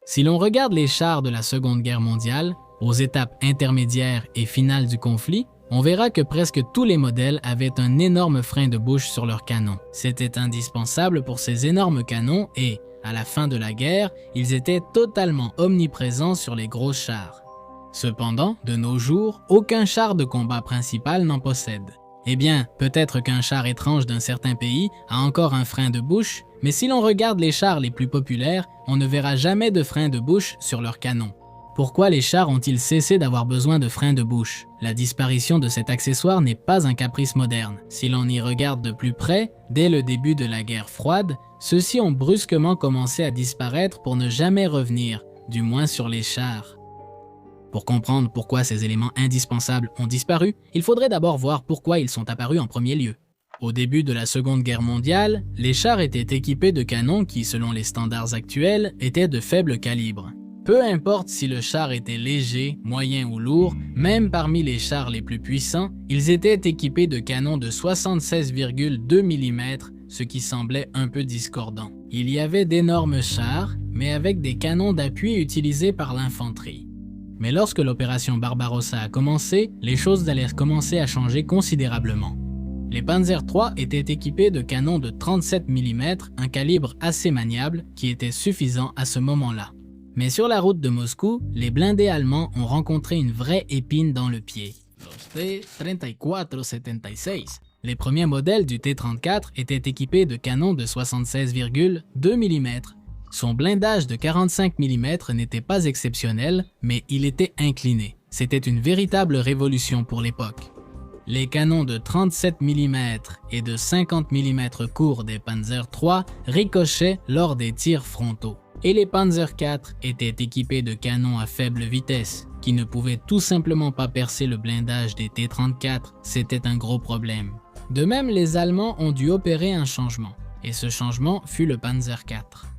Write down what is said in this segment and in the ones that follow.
Si l'on regarde les chars de la Seconde Guerre mondiale, aux étapes intermédiaires et finales du conflit, on verra que presque tous les modèles avaient un énorme frein de bouche sur leurs canons. C'était indispensable pour ces énormes canons et, à la fin de la guerre, ils étaient totalement omniprésents sur les gros chars. Cependant, de nos jours, aucun char de combat principal n'en possède. Eh bien, peut-être qu'un char étrange d'un certain pays a encore un frein de bouche, mais si l'on regarde les chars les plus populaires, on ne verra jamais de frein de bouche sur leurs canons. Pourquoi les chars ont-ils cessé d'avoir besoin de freins de bouche? La disparition de cet accessoire n'est pas un caprice moderne. Si l'on y regarde de plus près, dès le début de la guerre froide, ceux-ci ont brusquement commencé à disparaître pour ne jamais revenir, du moins sur les chars. Pour comprendre pourquoi ces éléments indispensables ont disparu, il faudrait d'abord voir pourquoi ils sont apparus en premier lieu. Au début de la Seconde Guerre mondiale, les chars étaient équipés de canons qui, selon les standards actuels, étaient de faible calibre. Peu importe si le char était léger, moyen ou lourd, même parmi les chars les plus puissants, ils étaient équipés de canons de 76,2 mm, ce qui semblait un peu discordant. Il y avait d'énormes chars, mais avec des canons d'appui utilisés par l'infanterie. Mais lorsque l'opération Barbarossa a commencé, les choses allaient commencer à changer considérablement. Les Panzer III étaient équipés de canons de 37 mm, un calibre assez maniable qui était suffisant à ce moment-là. Mais sur la route de Moscou, les blindés allemands ont rencontré une vraie épine dans le pied. Les T-34-76. Les premiers modèles du T-34 étaient équipés de canons de 76,2 mm. Son blindage de 45 mm n'était pas exceptionnel, mais il était incliné. C'était une véritable révolution pour l'époque. Les canons de 37 mm et de 50 mm courts des Panzer III ricochaient lors des tirs frontaux. Et les Panzer IV étaient équipés de canons à faible vitesse, qui ne pouvaient tout simplement pas percer le blindage des T-34, c'était un gros problème. De même, les Allemands ont dû opérer un changement, et ce changement fut le Panzer IV.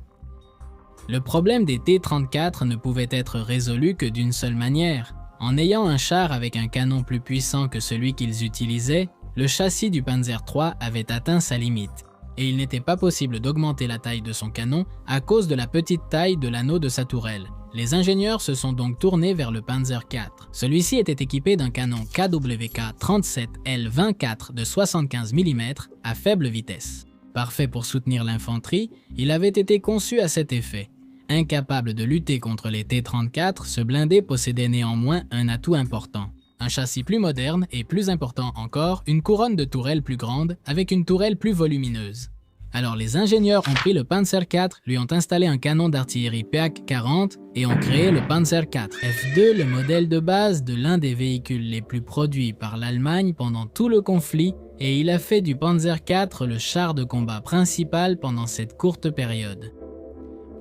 Le problème des T-34 ne pouvait être résolu que d'une seule manière. En ayant un char avec un canon plus puissant que celui qu'ils utilisaient, le châssis du Panzer III avait atteint sa limite. Et il n'était pas possible d'augmenter la taille de son canon à cause de la petite taille de l'anneau de sa tourelle. Les ingénieurs se sont donc tournés vers le Panzer IV. Celui-ci était équipé d'un canon KWK-37L24 de 75 mm à faible vitesse. Parfait pour soutenir l'infanterie, il avait été conçu à cet effet. Incapable de lutter contre les T-34, ce blindé possédait néanmoins un atout important. Un châssis plus moderne et plus important encore, une couronne de tourelles plus grande avec une tourelle plus volumineuse. Alors les ingénieurs ont pris le Panzer IV, lui ont installé un canon d'artillerie PAC-40 et ont créé le Panzer IV F2, le modèle de base de l'un des véhicules les plus produits par l'Allemagne pendant tout le conflit, et il a fait du Panzer IV le char de combat principal pendant cette courte période.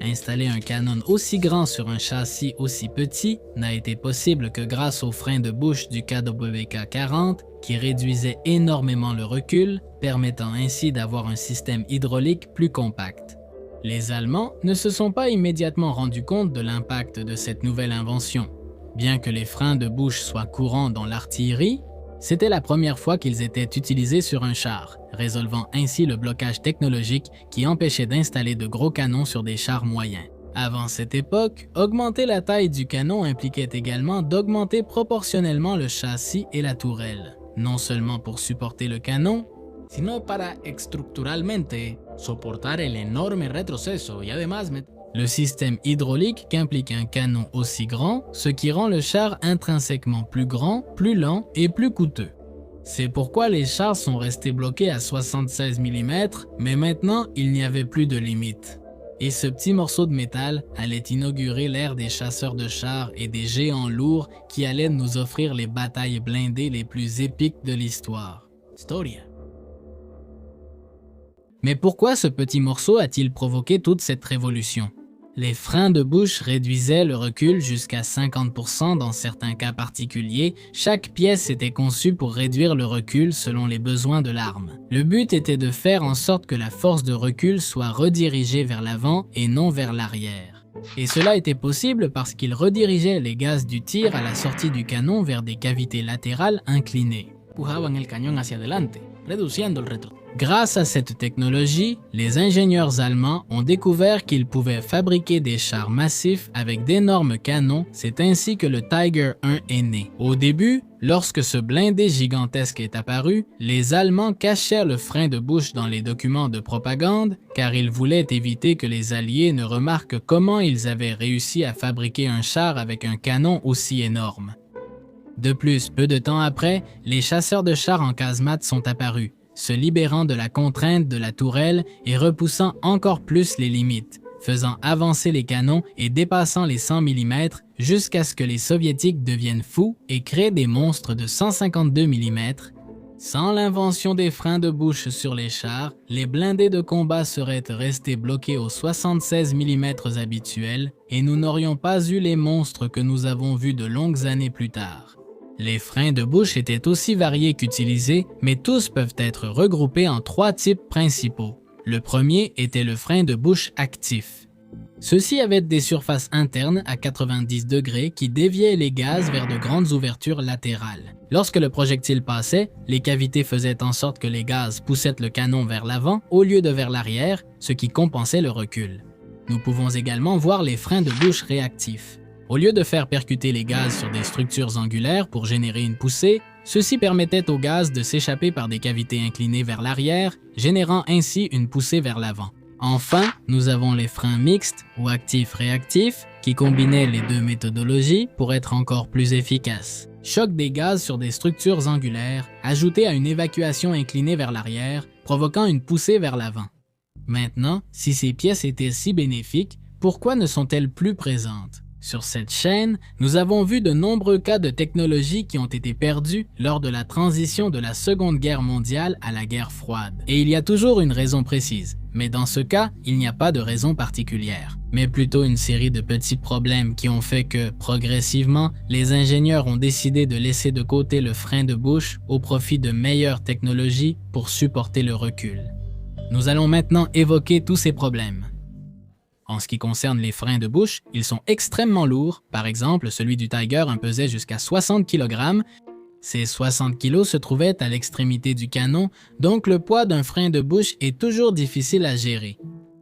Installer un canon aussi grand sur un châssis aussi petit n'a été possible que grâce au frein de bouche du KWK-40 qui réduisait énormément le recul, permettant ainsi d'avoir un système hydraulique plus compact. Les Allemands ne se sont pas immédiatement rendus compte de l'impact de cette nouvelle invention. Bien que les freins de bouche soient courants dans l'artillerie, c'était la première fois qu'ils étaient utilisés sur un char, résolvant ainsi le blocage technologique qui empêchait d'installer de gros canons sur des chars moyens. Avant cette époque, augmenter la taille du canon impliquait également d'augmenter proportionnellement le châssis et la tourelle, non seulement pour supporter le canon, sino para estructuralmente soportar el enorme retroceso y además le système hydraulique qu'implique un canon aussi grand, ce qui rend le char intrinsèquement plus grand, plus lent et plus coûteux. C'est pourquoi les chars sont restés bloqués à 76 mm, mais maintenant il n'y avait plus de limite. Et ce petit morceau de métal allait inaugurer l'ère des chasseurs de chars et des géants lourds qui allaient nous offrir les batailles blindées les plus épiques de l'histoire. Historia. Mais pourquoi ce petit morceau a-t-il provoqué toute cette révolution? Les freins de bouche réduisaient le recul jusqu'à 50% dans certains cas particuliers. Chaque pièce était conçue pour réduire le recul selon les besoins de l'arme. Le but était de faire en sorte que la force de recul soit redirigée vers l'avant et non vers l'arrière. Et cela était possible parce qu'il redirigeait les gaz du tir à la sortie du canon vers des cavités latérales inclinées. Empujaban el cañón hacia adelante, reduciendo el retroceso. Grâce à cette technologie, les ingénieurs allemands ont découvert qu'ils pouvaient fabriquer des chars massifs avec d'énormes canons, c'est ainsi que le Tiger I est né. Au début, lorsque ce blindé gigantesque est apparu, les Allemands cachèrent le frein de bouche dans les documents de propagande car ils voulaient éviter que les Alliés ne remarquent comment ils avaient réussi à fabriquer un char avec un canon aussi énorme. De plus, peu de temps après, les chasseurs de chars en casemate sont apparus, se libérant de la contrainte de la tourelle et repoussant encore plus les limites, faisant avancer les canons et dépassant les 100 mm jusqu'à ce que les Soviétiques deviennent fous et créent des monstres de 152 mm. Sans l'invention des freins de bouche sur les chars, les blindés de combat seraient restés bloqués aux 76 mm habituels et nous n'aurions pas eu les monstres que nous avons vus de longues années plus tard. Les freins de bouche étaient aussi variés qu'utilisés, mais tous peuvent être regroupés en 3 types principaux. Le premier était le frein de bouche actif. Ceux-ci avaient des surfaces internes à 90 degrés qui déviaient les gaz vers de grandes ouvertures latérales. Lorsque le projectile passait, les cavités faisaient en sorte que les gaz poussaient le canon vers l'avant au lieu de vers l'arrière, ce qui compensait le recul. Nous pouvons également voir les freins de bouche réactifs. Au lieu de faire percuter les gaz sur des structures angulaires pour générer une poussée, ceci permettait au gaz de s'échapper par des cavités inclinées vers l'arrière, générant ainsi une poussée vers l'avant. Enfin, nous avons les freins mixtes ou actifs-réactifs qui combinaient les deux méthodologies pour être encore plus efficaces. Choc des gaz sur des structures angulaires, ajouté à une évacuation inclinée vers l'arrière, provoquant une poussée vers l'avant. Maintenant, si ces pièces étaient si bénéfiques, pourquoi ne sont-elles plus présentes? Sur cette chaîne, nous avons vu de nombreux cas de technologies qui ont été perdus lors de la transition de la Seconde Guerre mondiale à la guerre froide. Et il y a toujours une raison précise, mais dans ce cas, il n'y a pas de raison particulière, mais plutôt une série de petits problèmes qui ont fait que, progressivement, les ingénieurs ont décidé de laisser de côté le frein de bouche au profit de meilleures technologies pour supporter le recul. Nous allons maintenant évoquer tous ces problèmes. En ce qui concerne les freins de bouche, ils sont extrêmement lourds. Par exemple, celui du Tiger pesait jusqu'à 60 kg. Ces 60 kg se trouvaient à l'extrémité du canon, donc le poids d'un frein de bouche est toujours difficile à gérer.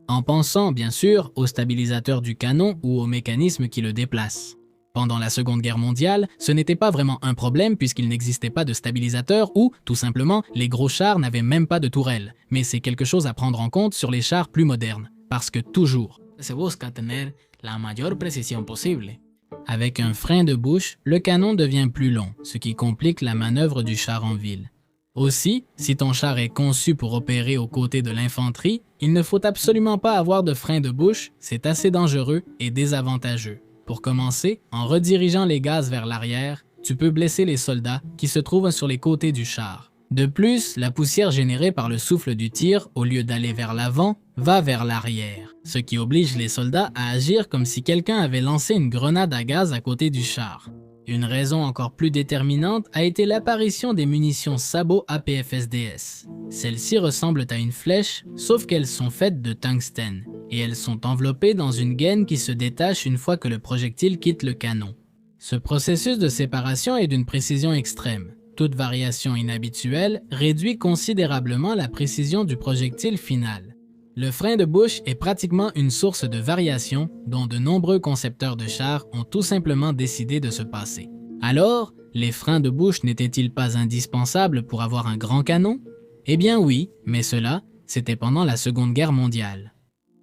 En pensant, bien sûr, au stabilisateur du canon ou au mécanisme qui le déplace. Pendant la Seconde Guerre mondiale, ce n'était pas vraiment un problème puisqu'il n'existait pas de stabilisateur ou, tout simplement, les gros chars n'avaient même pas de tourelle. Mais c'est quelque chose à prendre en compte sur les chars plus modernes, parce que toujours, se busca tener la mayor precisión posible. Avec un frein de bouche, le canon devient plus long, ce qui complique la manœuvre du char en ville. Aussi, si ton char est conçu pour opérer aux côtés de l'infanterie, il ne faut absolument pas avoir de frein de bouche, c'est assez dangereux et désavantageux. Pour commencer, en redirigeant les gaz vers l'arrière, tu peux blesser les soldats qui se trouvent sur les côtés du char. De plus, la poussière générée par le souffle du tir, au lieu d'aller vers l'avant, va vers l'arrière, ce qui oblige les soldats à agir comme si quelqu'un avait lancé une grenade à gaz à côté du char. Une raison encore plus déterminante a été l'apparition des munitions sabot APFSDS. Celles-ci ressemblent à une flèche, sauf qu'elles sont faites de tungstène, et elles sont enveloppées dans une gaine qui se détache une fois que le projectile quitte le canon. Ce processus de séparation est d'une précision extrême. Toute variation inhabituelle réduit considérablement la précision du projectile final. Le frein de bouche est pratiquement une source de variation dont de nombreux concepteurs de chars ont tout simplement décidé de se passer. Alors, les freins de bouche n'étaient-ils pas indispensables pour avoir un grand canon? Eh bien oui, mais cela, c'était pendant la Seconde Guerre mondiale.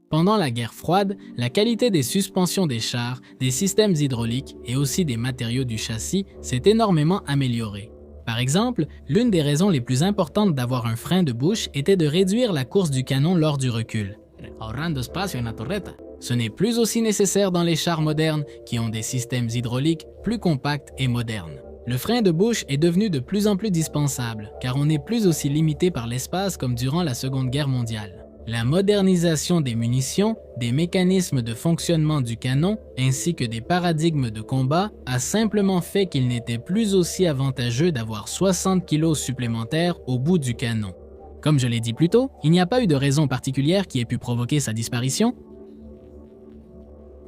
Pendant la guerre froide, la qualité des suspensions des chars, des systèmes hydrauliques et aussi des matériaux du châssis s'est énormément améliorée. Par exemple, l'une des raisons les plus importantes d'avoir un frein de bouche était de réduire la course du canon lors du recul. Ahorrando espacio en la torreta. Ce n'est plus aussi nécessaire dans les chars modernes qui ont des systèmes hydrauliques plus compacts et modernes. Le frein de bouche est devenu de plus en plus dispensable car on n'est plus aussi limité par l'espace comme durant la Seconde Guerre mondiale. La modernisation des munitions, des mécanismes de fonctionnement du canon, ainsi que des paradigmes de combat a simplement fait qu'il n'était plus aussi avantageux d'avoir 60 kg supplémentaires au bout du canon. Comme je l'ai dit plus tôt, il n'y a pas eu de raison particulière qui ait pu provoquer sa disparition,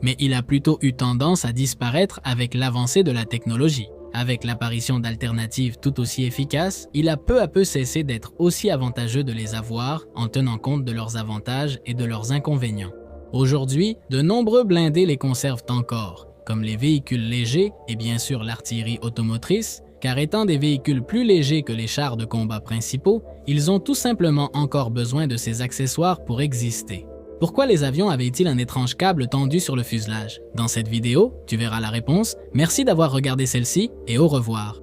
mais il a plutôt eu tendance à disparaître avec l'avancée de la technologie. Avec l'apparition d'alternatives tout aussi efficaces, il a peu à peu cessé d'être aussi avantageux de les avoir en tenant compte de leurs avantages et de leurs inconvénients. Aujourd'hui, de nombreux blindés les conservent encore, comme les véhicules légers et bien sûr l'artillerie automotrice, car étant des véhicules plus légers que les chars de combat principaux, ils ont tout simplement encore besoin de ces accessoires pour exister. Pourquoi les avions avaient-ils un étrange câble tendu sur le fuselage? Dans cette vidéo, tu verras la réponse. Merci d'avoir regardé celle-ci et au revoir.